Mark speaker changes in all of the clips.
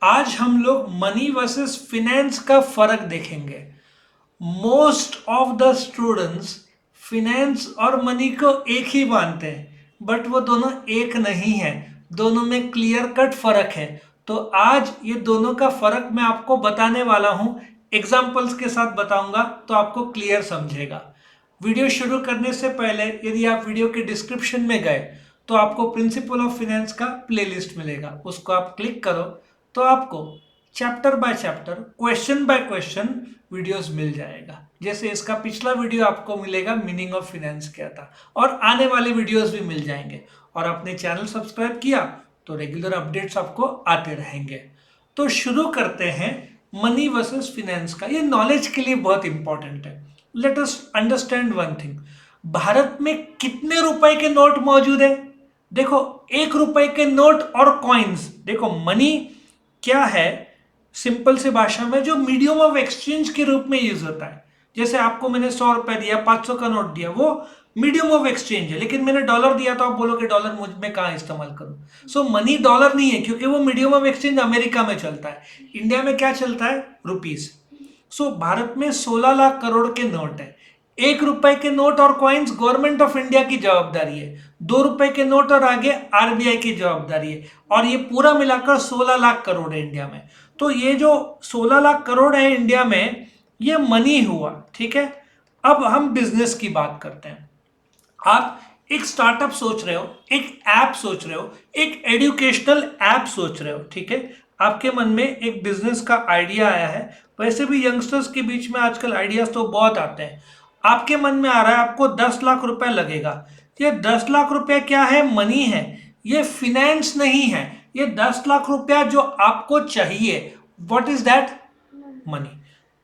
Speaker 1: आज हम लोग मनी वर्सेस फिनेंस का फर्क देखेंगे। Most of the students finance और मनी को एक ही मानते हैं, बट वो दोनों एक नहीं है। दोनों में क्लियर कट फर्क है। तो आज ये दोनों का फर्क मैं आपको बताने वाला हूं, एग्जाम्पल्स के साथ बताऊंगा तो आपको क्लियर समझेगा। वीडियो शुरू करने से पहले यदि आप वीडियो के डिस्क्रिप्शन में गए तो आपको प्रिंसिपल ऑफ फाइनेंस का प्लेलिस्ट मिलेगा, उसको आप क्लिक करो तो आपको chapter by chapter, question by question videos मिल जाएगा। जैसे इसका पिछला वीडियो आपको मिलेगा मीनिंग ऑफ फाइनेंस क्या था, और आने वाले वीडियोस भी मिल जाएंगे। और अपने चैनल सब्सक्राइब किया तो रेगुलर अपडेट्स आपको आते रहेंगे। तो शुरू करते हैं मनी वर्सेस फाइनेंस का। ये नॉलेज के लिए बहुत इंपॉर्टेंट है। Let us understand one thing. Bharat में कितने रुपए के नोट मौजूद है? देखो, 1 रुपए के नोट और कॉइन्स। देखो, मनी क्या है? सिंपल से भाषा में जो मीडियम ऑफ एक्सचेंज के रूप में यूज होता है। जैसे आपको मैंने 100 रुपए दिया, 500 का नोट दिया, वो मीडियम ऑफ एक्सचेंज है। लेकिन मैंने डॉलर दिया तो आप बोलोगे डॉलर मुझ में कहाँ इस्तेमाल करूं। सो मनी डॉलर नहीं है, क्योंकि वो मीडियम ऑफ एक्सचेंज अमेरिका में चलता है। इंडिया में क्या चलता है? रुपीस। सो भारत में 16 लाख करोड़ के नोट है। 1 रुपए के नोट और कॉइन्स गवर्नमेंट ऑफ इंडिया की जवाबदारी है। 2 रुपए के नोट और आगे आरबीआई की जवाबदारी है। और ये पूरा मिलाकर 16 लाख करोड़ है इंडिया में। तो ये जो 16 लाख करोड़ है इंडिया में, ये मनी हुआ। ठीक है, अब हम बिजनेस की बात करते हैं। आप एक स्टार्टअप सोच रहे हो, एक ऐप सोच रहे हो, एक एजुकेशनल ऐप सोच रहे हो। ठीक है, आपके मन में एक बिजनेस का आइडिया आया है। वैसे भी यंगस्टर्स के बीच में आजकल आइडियाज तो बहुत आते हैं। आपके मन में आ रहा है आपको 10 लाख रुपए लगेगा। ये 10 लाख रुपया क्या है? मनी है। ये फिनेंस नहीं है। ये 10 लाख रुपया जो आपको चाहिए, व्हाट इज दैट? मनी।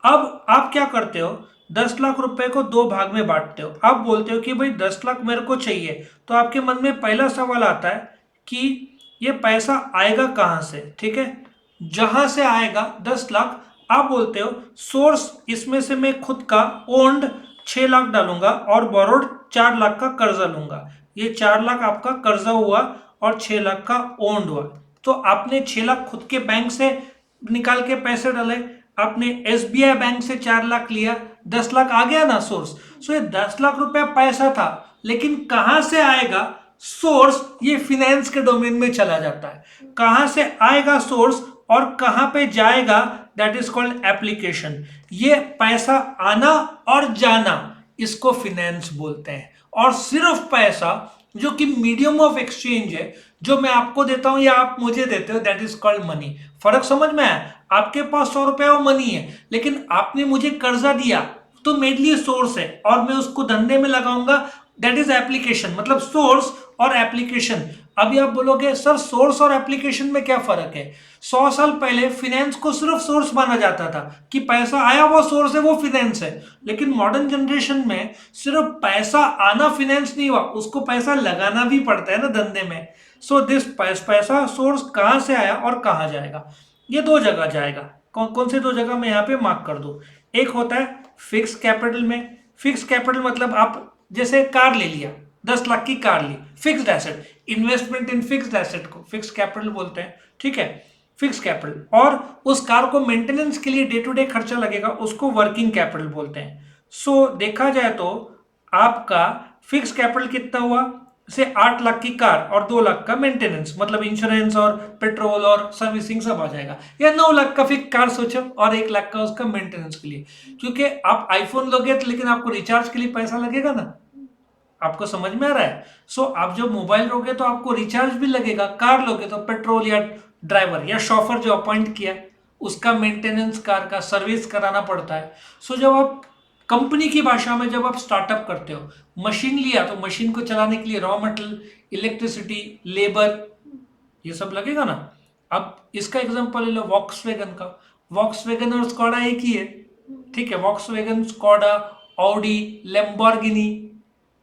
Speaker 1: अब आप क्या करते हो? 10 लाख रुपए को 2 भाग में बांटते हो। आप बोलते हो कि भाई 10 लाख मेरे को चाहिए। तो आपके मन में पहला सवाल आता है कि ये पैसा आएगा कहां से। ठीक है, जहां से आएगा 10 लाख, आप बोलते हो सोर्स इसमें से मैं खुद का ओन्ड 6 लाख डालूंगा और बोरोड 4 लाख का कर्जा लूंगा। ये 4 लाख आपका कर्जा हुआ और 6 लाख का ओन्ड हुआ। तो आपने 6 लाख खुद के बैंक से निकाल के पैसे डाले, आपने एसबीआई बैंक से 4 लाख लिया, 10 लाख आ गया ना सोर्स। सो ये 10 लाख रुपया पैसा था, लेकिन कहां से आएगा सोर्स? ये फिनेंस के डोमेन में चला जाता है। कहां से आएगा सोर्स और कहां पे जाएगा, दैट इज कॉल्ड एप्लीकेशन। ये पैसा आना और जाना, इसको फिनेंस बोलते हैं। और सिर्फ पैसा जो कि मीडियम ऑफ एक्सचेंज है, जो मैं आपको देता हूं या आप मुझे देते हो, दैट इज कॉल्ड मनी। फर्क समझ में आया? आपके पास 100 रुपए वो मनी है, लेकिन आपने मुझे कर्जा दिया तो मेरे लिए सोर्स है और मैं उसको धंधे में लगाऊंगा, दैट इज एप्लीकेशन। मतलब सोर्स और एप्लीकेशन। अभी आप बोलोगे सर सोर्स और एप्लीकेशन में क्या फर्क है? 100 साल पहले फिनेंस को सिर्फ सोर्स माना जाता था कि पैसा आया वो सोर्स है, वो फिनेंस है। लेकिन मॉडर्न जनरेशन में सिर्फ पैसा आना फिनेंस नहीं हुआ, उसको पैसा लगाना भी पड़ता है ना धंधे में। सो दिस पैसा सोर्स कहां से आया और कहां जाएगा? ये 2 जगह जाएगा। कौन कौन से 2 जगह मैं यहाँ पे मार्क कर दूं? एक होता है फिक्स कैपिटल में। फिक्स कैपिटल मतलब आप जैसे कार ले लिया, 10 लाख की कार ली, fixed asset. Investment in fixed asset को फिक्स कैपिटल बोलते हैं। ठीक है, फिक्स कैपिटल। और उस कार को मेंटेनेंस के लिए डे टू डे खर्चा लगेगा, उसको वर्किंग कैपिटल बोलते हैं। सो देखा जाए तो आपका फिक्स कैपिटल कितना हुआ? से 8 लाख की कार और 2 लाख का मेंटेनेंस, मतलब इंश्योरेंस और पेट्रोल और सर्विसिंग सब आ जाएगा। या 9 लाख का फिक्स कार सोचो और 1 लाख का उसका मेंटेनेंस के लिए। क्योंकि आप आईफोन लोगे तो लेकिन आपको रिचार्ज के लिए पैसा लगेगा ना। आपको समझ में आ रहा है? सो आप जब मोबाइल लोगे तो आपको रिचार्ज भी लगेगा। कार लोगे तो पेट्रोल या ड्राइवर या शॉफर जो अपॉइंट किया उसका मेंटेनेंस, कार का सर्विस कराना पड़ता है। सो जब आप कंपनी की भाषा में जब आप स्टार्टअप करते हो, मशीन लिया तो मशीन को चलाने के लिए रॉ मटेरियल, इलेक्ट्रिसिटी, लेबर, ये सब लगेगा ना। अब इसका एग्जांपल ले लो वॉक्सवैगन का। वॉक्सवैगन और स्कॉडा एक ही है। ठीक है, वॉक्सवैगन, स्कॉडा, ऑडी, लैम्बोर्गिनी,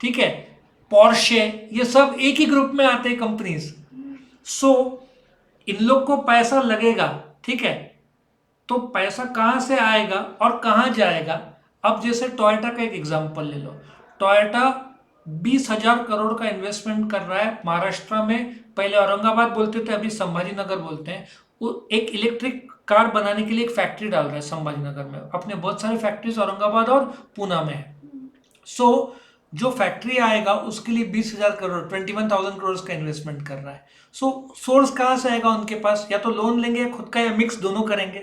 Speaker 1: ठीक है, पोर्शे, ये सब एक ही ग्रुप में आते हैं कंपनीज। सो इन लोग को पैसा लगेगा। ठीक है, तो पैसा कहां से आएगा और कहां जाएगा? अब जैसे टोयोटा का एक एग्जांपल ले लो। टोयोटा 20,000 करोड़ का इन्वेस्टमेंट कर रहा है महाराष्ट्र में। पहले औरंगाबाद बोलते थे, अभी संभाजी नगर बोलते हैं। वो एक इलेक्ट्रिक कार बनाने के लिए एक फैक्ट्री डाल रहा है संभाजीनगर में, अपने बहुत सारे फैक्ट्रीज औरंगाबाद और पूना में है। सो जो फैक्ट्री आएगा उसके लिए 20,000 करोड़ 21,000 करोड़ का इन्वेस्टमेंट कर रहा है। सो सोर्स कहाँ से आएगा उनके पास, या तो लोन लेंगे या खुद का, या मिक्स दोनों करेंगे,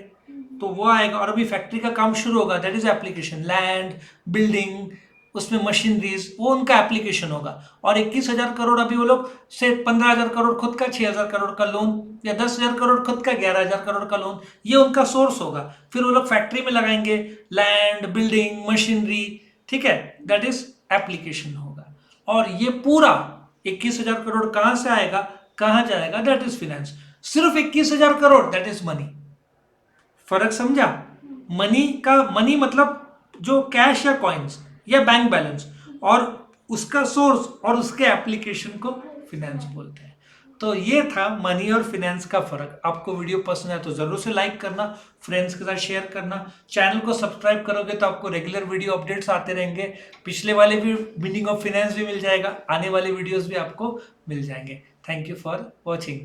Speaker 1: तो वो आएगा। और अभी फैक्ट्री का काम शुरू होगा, that is application, land, building, उसमें मशीनरीज, वो उनका एप्लीकेशन होगा। और 21,000 करोड़ अभी वो लोग से 15,000 करोड़ खुद का, 6,000 करोड़ का लोन, या 10,000 करोड़ खुद का, 11,000 करोड़ का लोन, ये उनका सोर्स होगा। फिर वो लोग फैक्ट्री में लगाएंगे लैंड, बिल्डिंग, मशीनरी, ठीक है, दैट इज एप्लीकेशन होगा। और ये पूरा 21,000 करोड़ कहां से आएगा, कहां जाएगा, दैट इज फाइनेंस। सिर्फ 21,000 करोड़, दैट इज मनी। फर्क समझा? मनी मतलब जो कैश या कॉइन्स या बैंक बैलेंस, और उसका सोर्स और उसके एप्लीकेशन को फिनेंस बोलते हैं। तो ये था मनी और फिनेंस का फर्क। आपको वीडियो पसंद है तो जरूर से लाइक करना, फ्रेंड्स के साथ शेयर करना, चैनल को सब्सक्राइब करोगे तो आपको रेगुलर वीडियो अपडेट्स आते रहेंगे। पिछले वाले भी मीनिंग ऑफ फिनेंस भी मिल जाएगा, आने वाले वीडियोस भी आपको मिल जाएंगे। Thank you for watching.